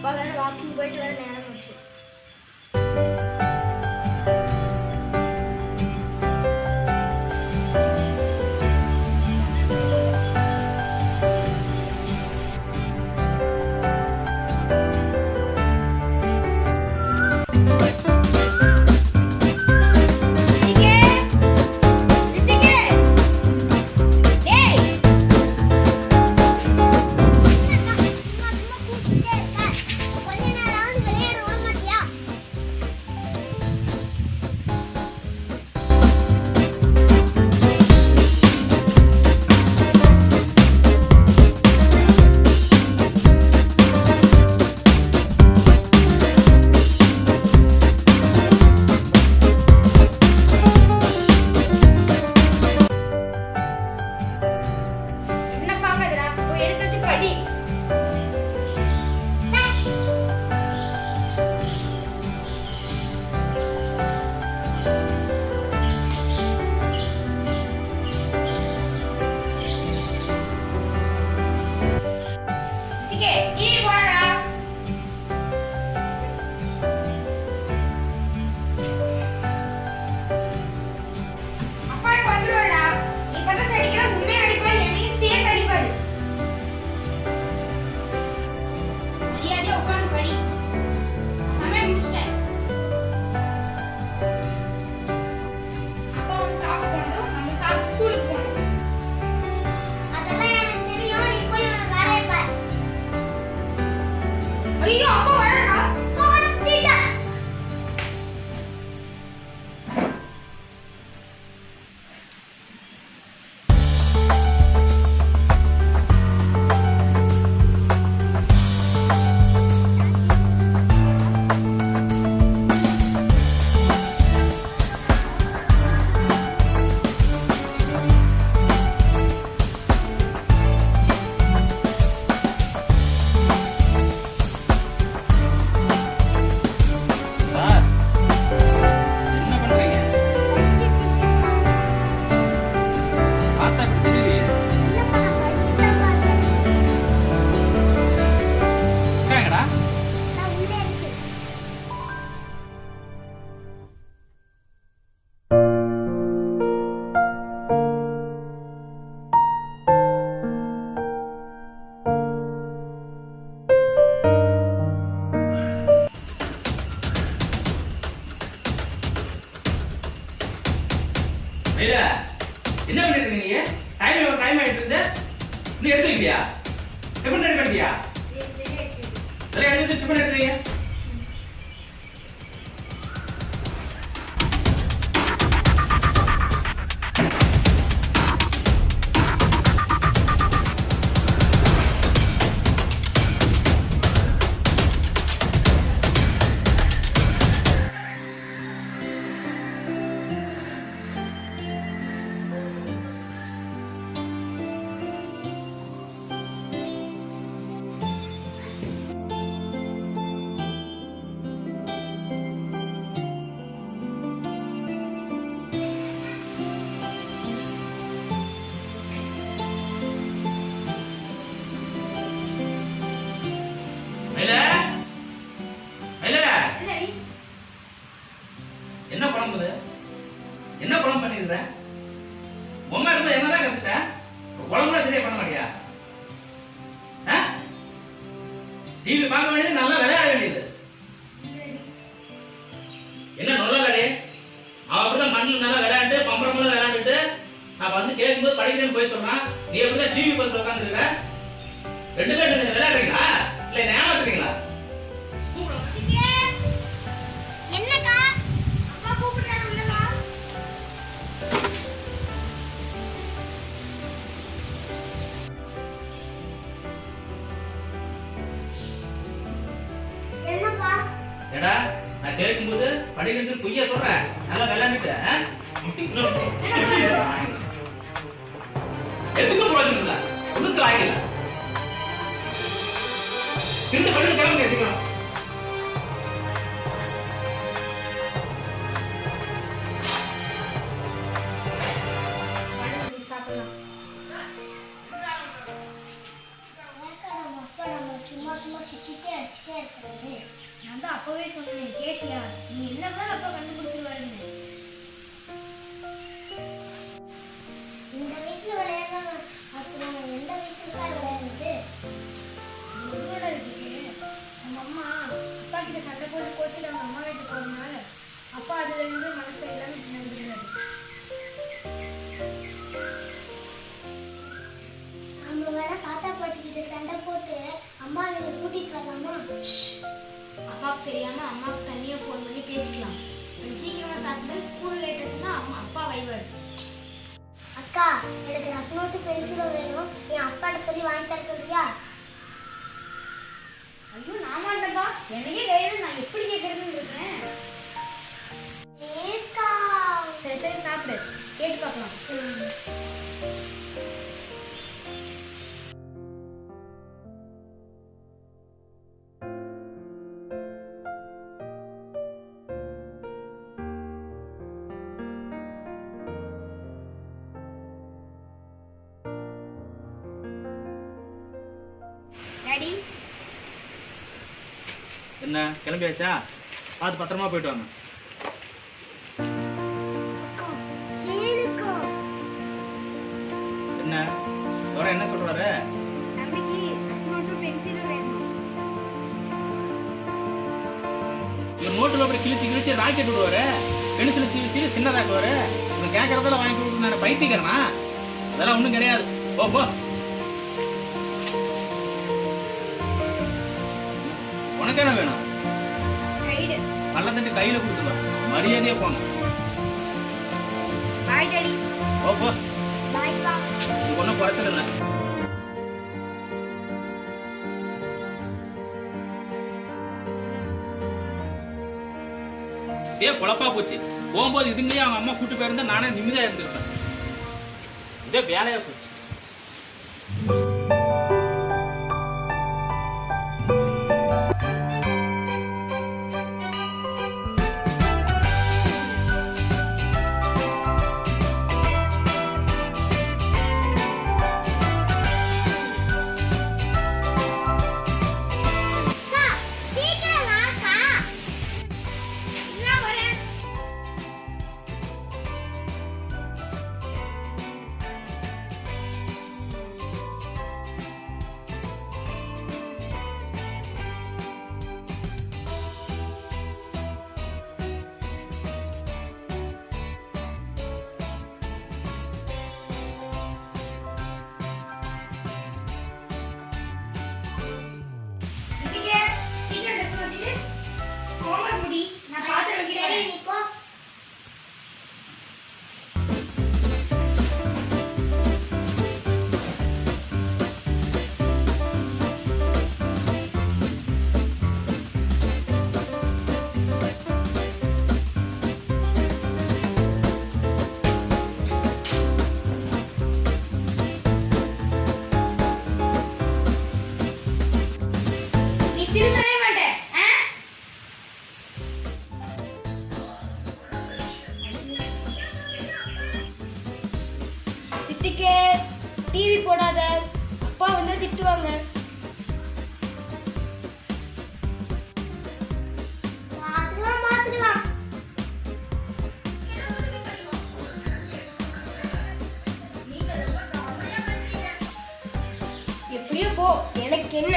Walking போயிட்டு வர நேரம் ஆச்சு. என்ன பண்ணிட்டு நீங்க டைம் ஆயிட்டு இருந்த நீ எடுத்து வைக்கியா டிபன் ரெடி பண்ணிட்டியா சரி எடுத்து டிபன் எடுத்துறீங்க என்ன குழம்பு பண்ணிருக்க? உம்மா இருந்து என்னதான் கத்துட்ட? குழம்புல சரியா பண்ண மாட்டியா? டிவி பார்க்க வேண்டியது நல்லா விளையாட வேண்டியது. என்ன நல்லா விளையாடு? அவ அப்படிதான் மண்ணில் நல்லா விளையாண்டு பம்பரமெல்லாம் விளையாண்டுட்டு நான் வந்து கேட்கும்போது படிக்கிறேன்னு போய் சொன்னான். நீ எப்படிதான் டிவி பார்த்து உட்காந்துருக்க? ரெண்டு பேரும் சேர்ந்து விளையாடுறீங்களா இல்ல என்ன ஏமாத்துறீங்களா? ஏடா நான் கேட்கும்போது படிக்கிறது பொய்யா சொல்றேன். நல்லா விளையாண்டுட்ட எதுக்கு பிரயோஜனம் இல்ல ஒண்ணுக்கு வாங்கல திரும்ப பண்ணி கிளம்புங்க எடுத்துக்கலாம். சும்மா சும்மா கிட்டே அடிச்சுட்டே வயசுல விளையாடலாம். அப்புறம் எந்த வயசுலக்கா விளையாடுறது? உங்களோட இருக்கு. நம்ம அம்மா அப்பா கிட்ட சண்டை போட்டு கோச்சிட்டு அவங்க அம்மா வீட்டுக்கு போறதுனால அப்பா அதுல இருந்து மனசு எல்லாமே நடந்துருக்காரு. நம்ம வேணா தாத்தா பாட்டி கிட்ட சண்டை போட்டு அம்மா வீட்டுக்கு கூட்டிட்டு வரலாமா? அப்பாவுக்கு தெரியாம அம்மாவுக்கு தனியா ஃபோன் பண்ணி பேசிக்கலாம். கொஞ்சம் சீக்கிரமா சாப்பிட்டு ஸ்கூல் லேட் ஆச்சுன்னா அப்பா வைவாரு. அக்கா, எனக்கு ரஃப் நோட்டு பென்சிலும் வேணும். என் அப்பாட்ட சொல்லி வாங்கி தர சொல்றியா? ஐயோ நான் மாட்டேன்ப்பா, எனக்கே கையில நான் எப்படி கேட்கறதுன்னு இருக்கிறேன். ஏஸ்கா. சரி சரி சாப்பிடு, கேட்டு பார்க்கலாம். டாடி, என்ன கிளம்பியாச்சா? பார்த்து பத்திரமா போயிட்டு வாங்க. அக்கா, ஏனுக்கா? என்ன தோற என்ன சொல்றாரு? தம்பிக்கு ரஃப் நோட்டும் பென்சிலும் வேணும். இவர் நோட்டுல அப்படி கிழிச்சு ராக்கெட் விடுவாரு, பென்சில் சீவி சின்னதாக்குவாரு. இவன் கேட்கறதெல்லாம் வாங்கி கொடுத்து நான் பைத்திக்கிறேனா? அதெல்லாம் ஒன்றும் கிடையாது. போ போ. உனக்கு என்ன வேணும்? கைடு. நல்ல தண்ணி கையில கொடுத்துருவா, மரியாதையா போங்க. Bye daddy. போ போ. பாய்க்கா. ஒன்றும் குறைச்சல் இல்லை. இதே குழப்பா போச்சு. போகும்போது இதுங்களையும் அவங்க அம்மா கூட்டு போயிருந்தா நானே நிம்மதியா இருந்திருப்பேன். இதே வேலையா போச்சு. அக்கா, சீக்கிரம் வாக்கா. நான் வரேன். இதுக்கே சீக்கிரம் ட்ரெஸ் மாத்திட்டு ஹோம்வொர்க் முடி. நான் பாத்திரம் சரி, வைக்கிறேன். நீ போ. நீ திருந்தவே மாட்டே. தித்திக்கே டிவி போடாத, அப்பா வந்து திட்டுவாங்க. பாத்துக்கலாம். எப்படியோ போ, எனக்கு என்ன.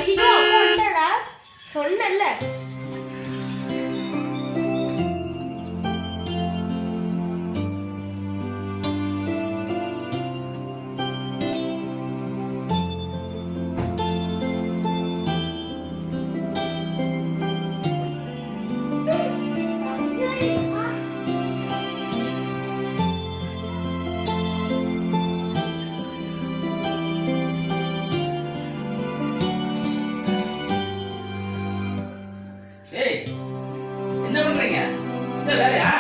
ஐயோ, அப்பா வந்துட்டாடா. சொன்னேன்ல. ஏய், என்ன பண்றீங்க? இந்த வேலையா?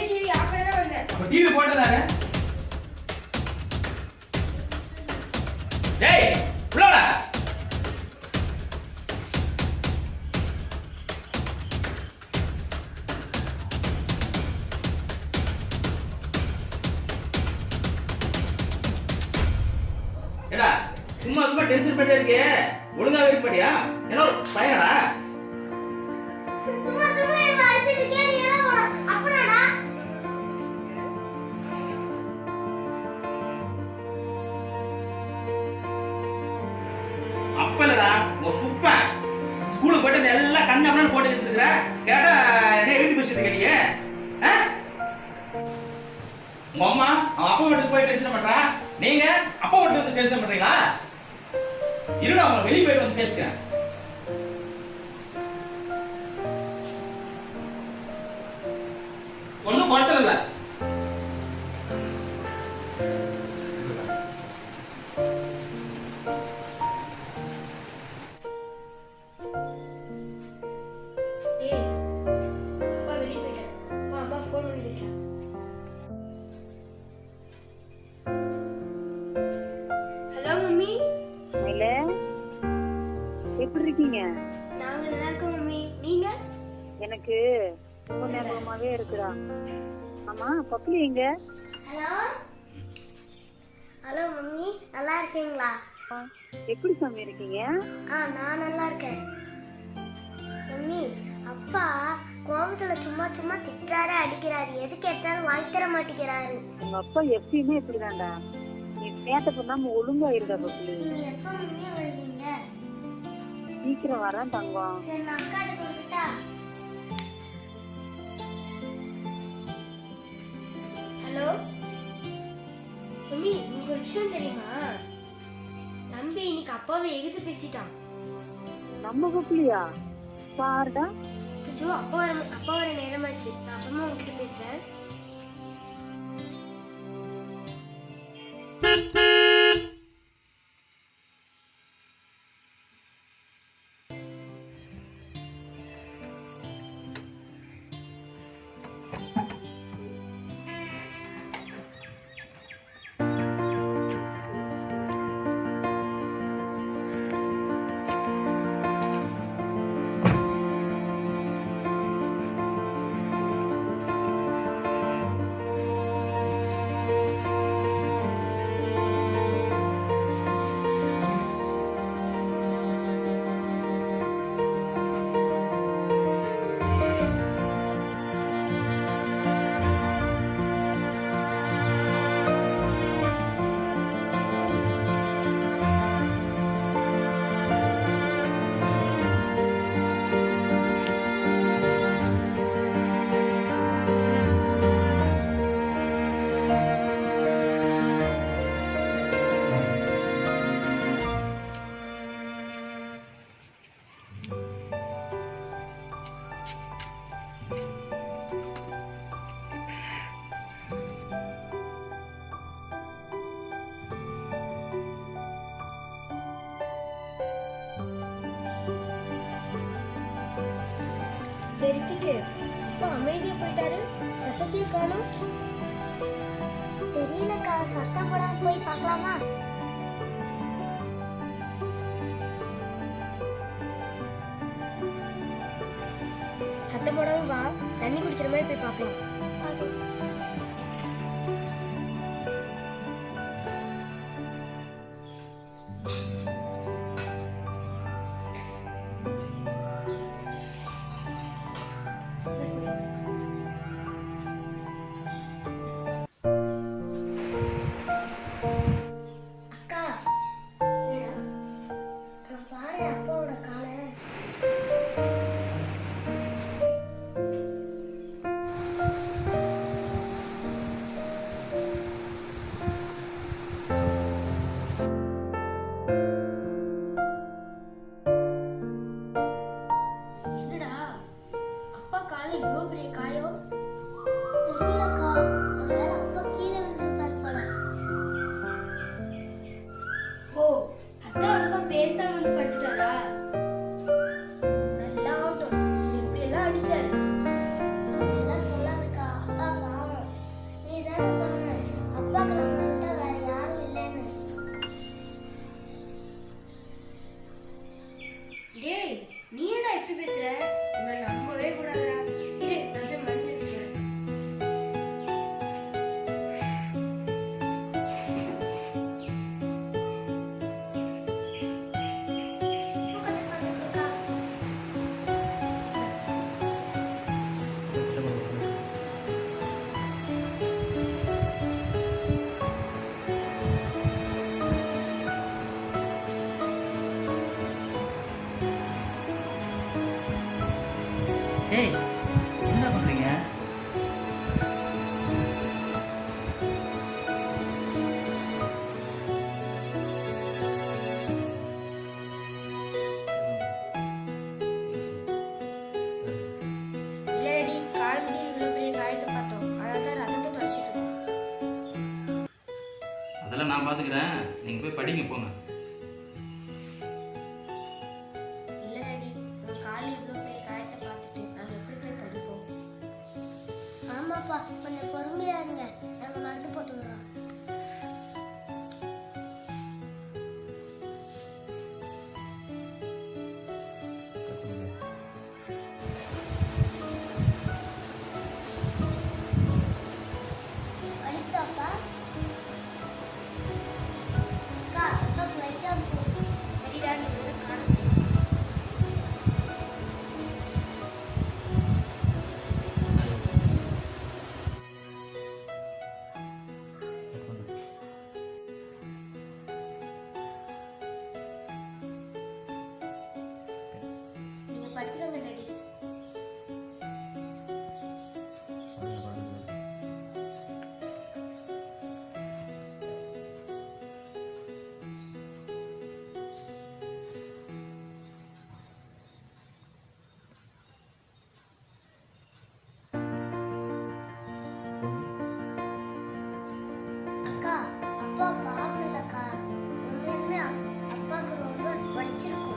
டிவி ஆஃப் பண்ண தான் வந்தேன். டிவி போட்டதாரு? டேய், உள்ளடா. வருஷமா டென்ஷன் பண்ணிட்டே இருக்கே, ஒழுங்கா இருக்க மாட்டியா? என்ன ஒரு பையனடா? சும்மா சும்மா என்ன அடிச்சிட்டு இருக்கியா? நீ ஏதோ அப்பனாடா? அப்பலடா ஒரு சுப்பன் ஸ்கூலுக்கு போயிட்டு இந்த எல்லாம் கண்ணு அப்படின்னு போட்டு வச்சிருக்கிற. கேட்டா என்ன எழுதி பேசிட்டு இருக்க நீ? உங்க அம்மா அவன் அப்பா வீட்டுக்கு போய் டென்ஷன் பண்றா, நீங்க அப்பா வீட்டுக்கு டென்ஷன் பண்றீங்களா? இருடா அவங்க வெளியே போயிட்டு வந்து பேசுகிறேன். ஒன்னும் குறைச்சல் இல்ல. அப்பா வெளியே போயிட்டாரு. அம்மா ஃபோன் பண்ணி பேசலாம். Hello mummy. இல்ல எப்படி இருக்கீங்க? நாங்க நல்லா இருக்கோம் மம்மி. நீங்க? எனக்கு ரொம்ப நேரமாவே இருக்குடா. ஆமா பப்ளி எங்க? ஹலோ ஹலோ மம்மி, நல்லா இருக்கீங்களா? எப்படி சாமி இருக்கீங்க? நான் நல்லா இருக்கேன் மம்மி. அப்பா கோபத்துல சும்மா சும்மா திட்டாரு, அடிக்கிறாரு. எது கேட்டாலும் வாங்கி தர மாட்டேங்கிறாரு. உங்க அப்பா எப்பயுமே இப்படிதான்டா. நீ நேத்த பண்ணாம ஒழுங்கா இருடா பப்ளி. நீங்க எப்ப மம்மி வருவீங்க? சீக்கிரம் வரேன் தங்கம். சரி, நான் அக்காட்ட கொடுத்துட்டா? ஹலோ மம்மி, உங்களுக்கு ஒரு விஷயம் தெரியுமா? தம்பி இன்னைக்கு அப்பாவை எதிர்த்து பேசிட்டான். நம்ம பப்ளியா? பாருடா. அச்சோ, அப்பா வர நேரமாச்சு. நான் அப்புறமா உங்ககிட்ட பேசுறேன். ரித்திக்கு அப்பா அமைதியா போயிட்டாரு. சத்தத்தையே காணோம். தெரியலக்கா, சத்தம் போடாம போய் பார்க்கலாமா? சத்தம் போடாம வா, தண்ணி குடிக்கிற மாதிரி போய் பார்க்கலாம். அக்கா, நான் பாரு அப்பாவோட காலை. என்னடா அப்பா காலை இவ்வளோ பெரிய காயம்? தெரியலக்கா, ஒருவேளை அப்பா கீழே விழுந்திருப்பாரு போல. ஓ, அதான் அப்பா பேசாம வந்து படுத்துட்டாரா? நல்லா ஆகட்டும். இப்படி எல்லாம் அடிச்சாரு. அப்படியெல்லாம் சொல்லாதக்கா, அப்பா பாவம். நீ தானே சொன்ன அப்பாக்கு நம்மளை விட்டா வேற யாரும் இல்லைன்னு. டேய், நீ என்ன இப்படி பேசுற? இவன் நம்பவே கூடாதுடா. இரு, நான் போய் டேய் என்ன பண்றீங்க? இல்லடி கால் முடி இவ்வளோ பெரிய காயத்தை பார்த்தோம், அதான் சார் ரத்தத்தை தொலைச்சிட்டு இருக்கோம். அதெல்லாம் நான் பாத்துக்கிறேன், நீங்க போய் படிங்க போங்க. இல்லடி உங்க காலில் இவ்வளோ பெரிய காயத்தை பார்த்துட்டு நாங்கள் எப்படி போய் படிப்போம்? ஆமாப்பா, கொஞ்சம் பொறுமையா இருங்க, நாங்க மருந்து போட்டு விடுறோம். வலிக்குதாப்பா? அக்கா, அப்பாவுக்கு வலிக்காம போகுது. சரிடா, நீ ஒரு காலம் நீங்கள் படுத்துக்கங்க டாடி. அக்கா, அப்பா பாவம் இல்லக்கா, உண்மையுமே அப்பாவுக்கு ரொம்ப வலிச்சிருக்கும்.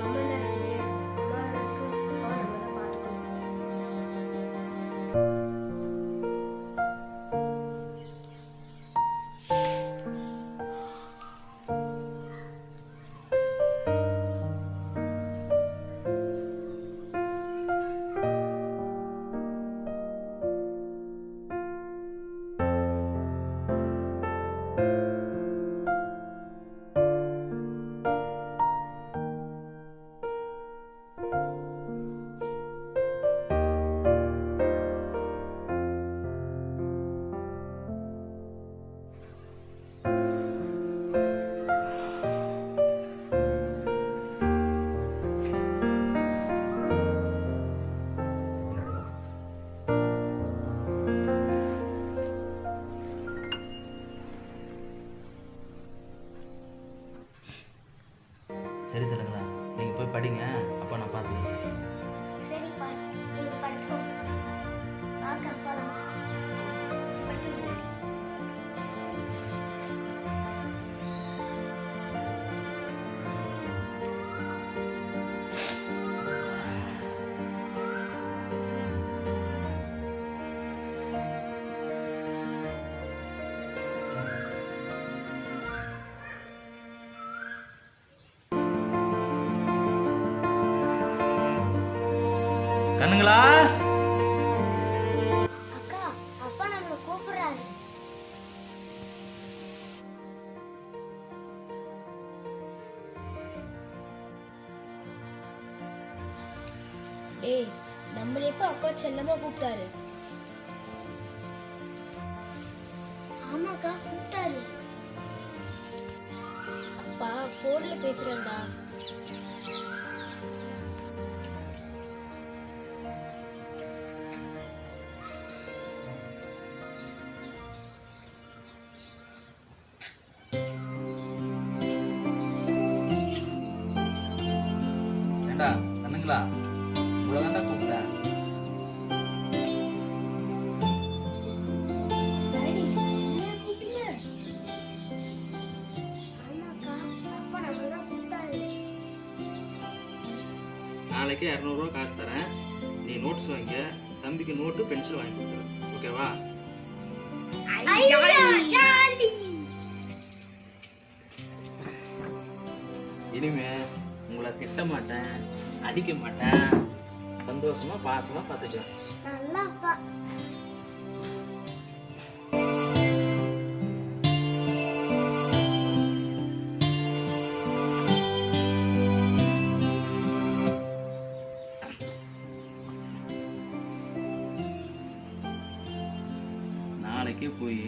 அம்மா நேரத்துக்கு அம்மாவுக்கு அப்பாவை நம்ம தான் பார்த்துக்கணும். சரி சொல்லுங்களா, நீங்க போய் படிங்க, அப்பா நான் பார்த்துக்கிறேன். சரிப்பா, நீங்க படுத்துக்கோங்க. வாக்கா போலாம். படுத்துக்கங்க. கண்ணுங்களா? அக்கா, அப்பா நம்மளை கூப்பிடுறாரு. டேய், நம்மள எப்போ அப்பா செல்லமா கூப்பிட்டாரு? ஆமாக்கா, கூப்பிட்டாரு. அப்பா ஃபோன்ல பேசுறேன்டா. ஏண்டா கண்ணுங்களா, இவ்வளோதான்டா கூப்பிட்டேன். ஆமாக்கா, அப்பா நம்மளை தான் கூப்பிட்டாரு. நாளைக்கு 200 ரூபா காசு தரேன், நீ நோட்ஸ் வாங்க, தம்பிக்கு நோட்டு பென்சில் வாங்கி கொடுத்துறேன், ஓகேவா? இனிமே உங்களை திட்ட மாட்டேன், அடிக்க மாட்டேன், சந்தோஷமா பாசமா பார்த்துக்கலாம். நல்லா அப்பா. நாளைக்கே போய்